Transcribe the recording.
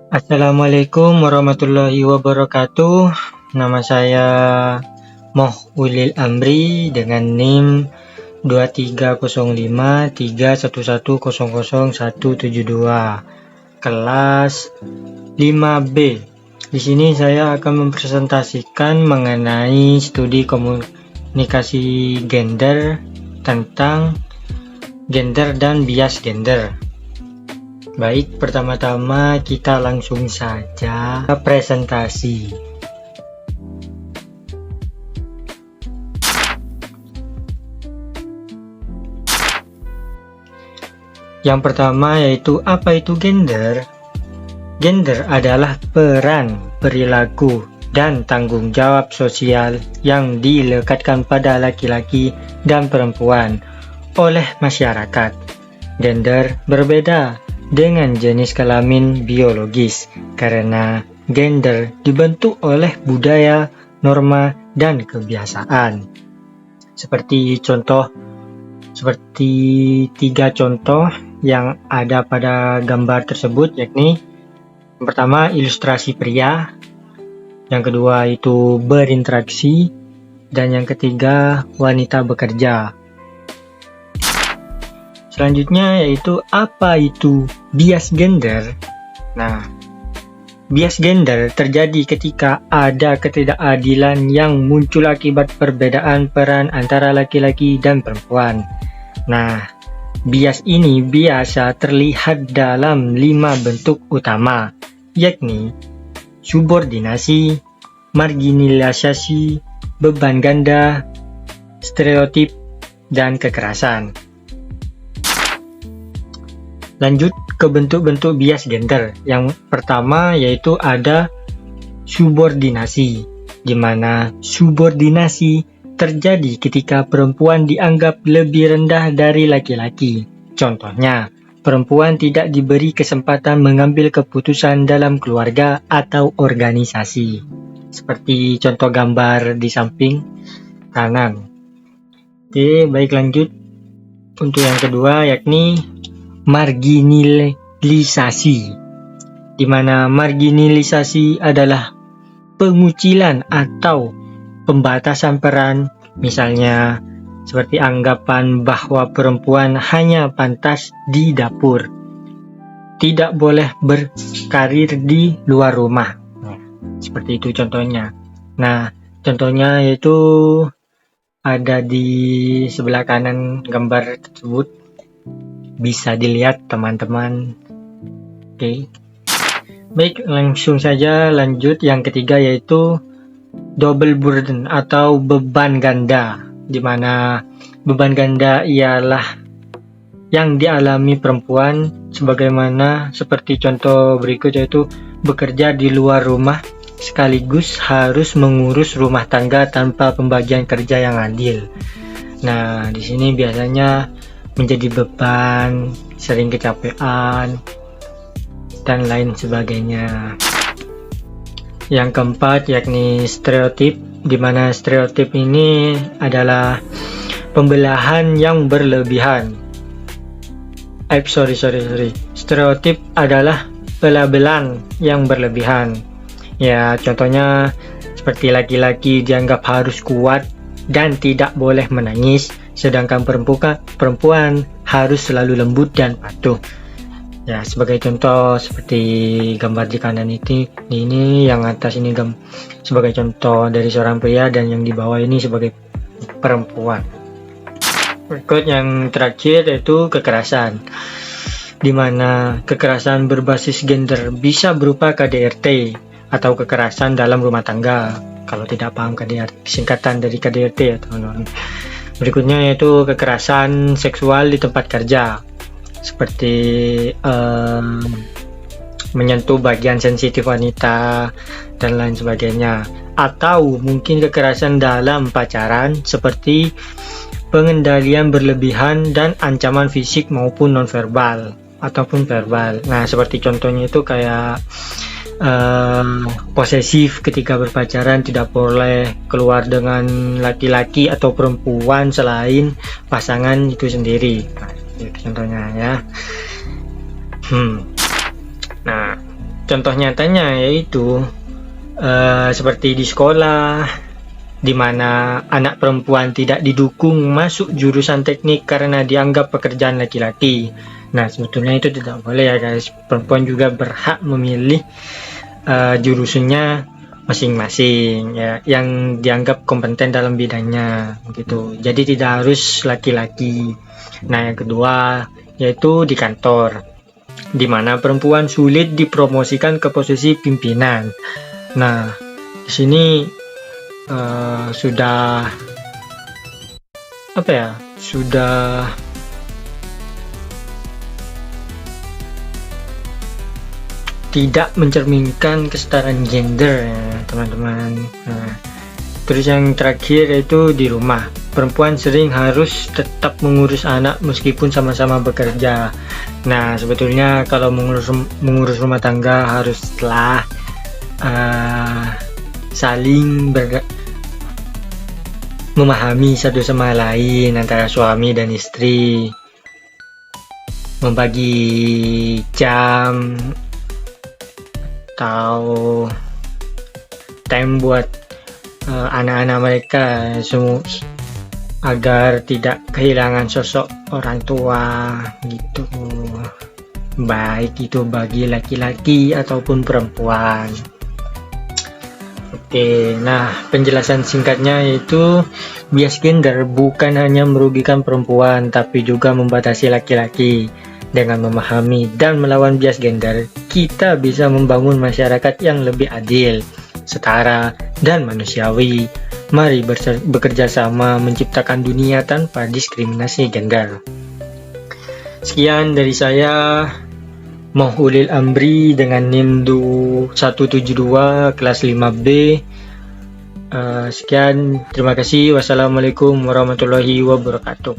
Assalamualaikum warahmatullahi wabarakatuh. Nama saya Moh Ulil Amri dengan NIM 230531100172 kelas 5B. Di sini saya akan mempresentasikan mengenai studi komunikasi gender tentang gender dan bias gender. Baik, pertama-tama kita langsung saja presentasi. Yang pertama yaitu apa itu gender? Gender adalah peran, perilaku, dan tanggung jawab sosial yang dilekatkan pada laki-laki dan perempuan oleh masyarakat. Gender berbeda dengan jenis kelamin biologis karena gender dibentuk oleh budaya, norma, dan kebiasaan. Seperti tiga contoh yang ada pada gambar tersebut, yakni yang pertama ilustrasi pria, yang kedua itu berinteraksi, dan yang ketiga wanita bekerja. Selanjutnya yaitu apa itu bias gender? Nah, bias gender terjadi ketika ada ketidakadilan yang muncul akibat perbedaan peran antara laki-laki dan perempuan. Nah, bias ini biasa terlihat dalam 5 bentuk utama, yakni subordinasi, marginalisasi, beban ganda, stereotip, dan kekerasan. Lanjut ke bentuk-bentuk bias gender. Yang pertama yaitu ada subordinasi, di mana subordinasi terjadi ketika perempuan dianggap lebih rendah dari laki-laki. Contohnya, perempuan tidak diberi kesempatan mengambil keputusan dalam keluarga atau organisasi. Seperti contoh gambar di samping kanan. Oke, baik lanjut. Untuk yang kedua yakni marginalisasi, di mana marginalisasi adalah pengucilan atau pembatasan peran, misalnya seperti anggapan bahwa perempuan hanya pantas di dapur, tidak boleh berkarir di luar rumah. Seperti itu contohnya. Nah, contohnya yaitu ada di sebelah kanan gambar tersebut. Bisa dilihat teman-teman. Oke. Baik, langsung saja lanjut. Yang ketiga yaitu double burden atau beban ganda, di mana beban ganda ialah yang dialami perempuan sebagaimana seperti contoh berikut, yaitu bekerja di luar rumah sekaligus harus mengurus rumah tangga tanpa pembagian kerja yang adil. Nah, di sini biasanya menjadi beban, sering kecapean, dan lain sebagainya. Yang keempat yakni stereotip, di mana stereotip ini adalah pembelahan yang berlebihan. Stereotip adalah pelabelan yang berlebihan. Ya, contohnya seperti laki-laki dianggap harus kuat dan tidak boleh menangis, sedangkan perempuan harus selalu lembut dan patuh. Ya, sebagai contoh seperti gambar di kanan ini yang atas ini sebagai contoh dari seorang pria dan yang di bawah ini sebagai perempuan. Berikut yang terakhir yaitu kekerasan, di mana kekerasan berbasis gender bisa berupa KDRT atau kekerasan dalam rumah tangga. Kalau tidak paham KDRT, singkatan dari KDRT ya teman-teman. Berikutnya yaitu kekerasan seksual di tempat kerja, seperti menyentuh bagian sensitif wanita dan lain sebagainya. Atau mungkin kekerasan dalam pacaran seperti pengendalian berlebihan dan ancaman fisik maupun nonverbal ataupun verbal. Nah, seperti contohnya itu kayak posesif ketika berpacaran, tidak boleh keluar dengan laki-laki atau perempuan selain pasangan itu sendiri. Nah, itu contohnya ya. Nah, Contoh nyatanya yaitu seperti di sekolah, di mana anak perempuan tidak didukung masuk jurusan teknik karena dianggap pekerjaan laki-laki. Nah, sebetulnya itu tidak boleh ya guys. Perempuan juga berhak memilih jurusannya masing-masing ya, yang dianggap kompeten dalam bidangnya gitu. Jadi tidak harus laki-laki. Nah, yang kedua yaitu di kantor, di mana perempuan sulit dipromosikan ke posisi pimpinan. Nah, di sini sudah tidak mencerminkan kesetaraan gender ya teman-teman. Nah, terus yang terakhir yaitu di rumah, perempuan sering harus tetap mengurus anak meskipun sama-sama bekerja. Nah, sebetulnya kalau mengurus rumah tangga haruslah saling memahami satu sama lain antara suami dan istri, membagi jam atau time buat anak-anak mereka agar tidak kehilangan sosok orang tua gitu, baik itu bagi laki-laki ataupun perempuan. Oke, nah penjelasan singkatnya yaitu bias gender bukan hanya merugikan perempuan tapi juga membatasi laki-laki. Dengan memahami dan melawan bias gender, kita bisa membangun masyarakat yang lebih adil, setara, dan manusiawi. Mari bekerja sama menciptakan dunia tanpa diskriminasi gender. Sekian dari saya, Mauhulil Amri dengan NIM 172 kelas 5B. Sekian, terima kasih. Wassalamualaikum warahmatullahi wabarakatuh.